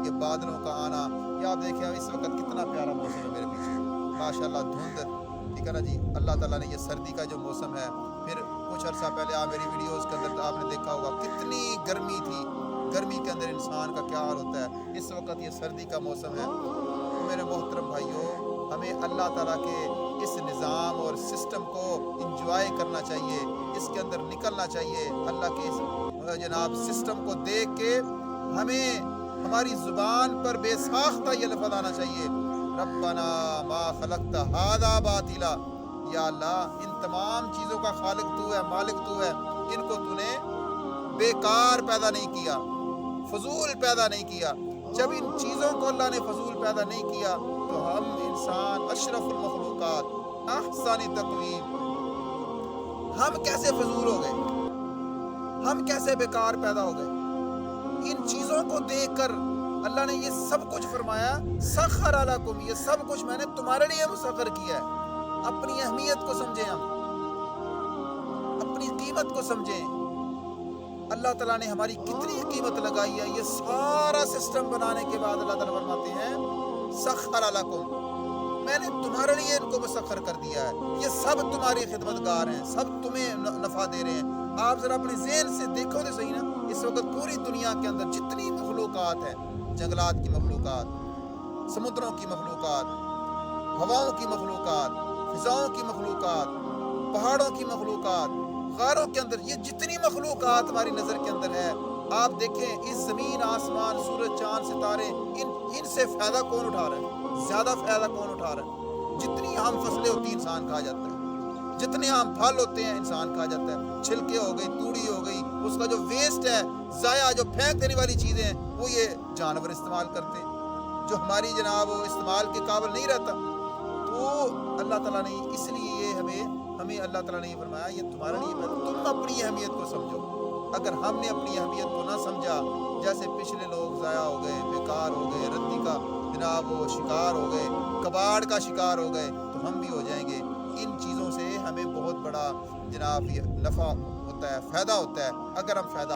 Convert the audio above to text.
یہ بادلوں کا آنا، یہ آپ دیکھیں اس وقت کتنا پیارا موسم ہے میرے پیچھے ماشاءاللہ، دھند، ٹھیک ہے نا جی۔ اللہ تعالیٰ نے یہ سردی کا جو موسم ہے، پھر کچھ عرصہ پہلے آپ میری ویڈیوز کے اندر آپ نے دیکھا ہوگا کتنی گرمی تھی، گرمی کے اندر انسان کا کیا حال ہوتا ہے۔ اس وقت یہ سردی کا موسم ہے۔ تو میرے محترم بھائیوں، ہمیں اللہ تعالیٰ کے اس نظام اور سسٹم کو انجوائے کرنا چاہیے، اس کے اندر نکلنا چاہیے۔ اللہ کے اس جناب سسٹم کو دیکھ کے ہمیں ہماری زبان پر بے ساختہ یہ لفظ آنا چاہیے، ربنا ما خلقت ھذا باطلا، یا اللہ ان تمام چیزوں کا خالق تو ہے، مالک تو ہے، ان کو تو نے بیکار پیدا نہیں کیا، فضول پیدا نہیں کیا۔ جب ان چیزوں کو اللہ نے فضول پیدا نہیں کیا تو ہم انسان اشرف المخلوقات، احسن تقویم، ہم کیسے فضول ہو گئے، ہم کیسے بیکار پیدا ہو گئے۔ ان چیزوں کو دیکھ کر اللہ نے یہ سب کچھ فرمایا، سخر لکم، یہ سب کچھ میں نے تمہارے لیے مسخر کیا ہے۔ اپنی اہمیت کو سمجھیں، ہم اپنی قیمت کو سمجھیں۔ اللہ تعالیٰ نے ہماری کتنی قیمت لگائی ہے۔ یہ سارا سسٹم بنانے کے بعد اللہ تعالیٰ فرماتے ہیں سخر لکم، میں نے تمہارے لیے ان کو مسخر کر دیا ہے، یہ سب تمہاری خدمتگار ہیں، سب تمہیں نفع دے رہے ہیں۔ آپ ذرا اپنے ذہن سے دیکھو تو صحیح نا، اس وقت پوری دنیا کے اندر جتنی مخلوقات ہیں، جنگلات کی مخلوقات، سمندروں کی مخلوقات، ہواؤں کی مخلوقات، فضاؤں کی مخلوقات، پہاڑوں کی مخلوقات، غاروں کے اندر یہ جتنی مخلوقات ہماری نظر کے اندر ہے، آپ دیکھیں اس زمین، آسمان، سورج، چاند، ستارے، ان سے فائدہ کون اٹھا رہا ہے؟ زیادہ فائدہ کون اٹھا رہا ہے؟ جتنی عام فصلیں ہوتی ہیں انسان کھا جاتا ہے، جتنے عام پھل ہوتے ہیں انسان کھا جاتا ہے، چھلکے ہو گئی، توڑی ہو گئی، اس کا جو ویسٹ ہے، ضائع جو پھینک دینے والی چیزیں ہیں، وہ یہ جانور استعمال کرتے ہیں، جو ہماری جناب استعمال کے قابل نہیں رہتا۔ تو اللہ تعالیٰ نے اس لیے یہ ہمیں اللہ تعالیٰ نے یہ فرمایا یہ تمہارے لیے ہے، تم اپنی اہمیت کو سمجھو۔ اگر ہم نے اپنی اہمیت کو نہ سمجھا، جیسے پچھلے لوگ ضائع ہو گئے، بیکار ہو گئے، ردی کا جناب وہ شکار ہو گئے، کباڑ کا شکار ہو گئے، تو ہم بھی ہو جائیں گے۔ ان چیزوں سے ہمیں بہت بڑا جناب یہ نفع ہوتا ہے، فائدہ ہوتا ہے، اگر ہم فائدہ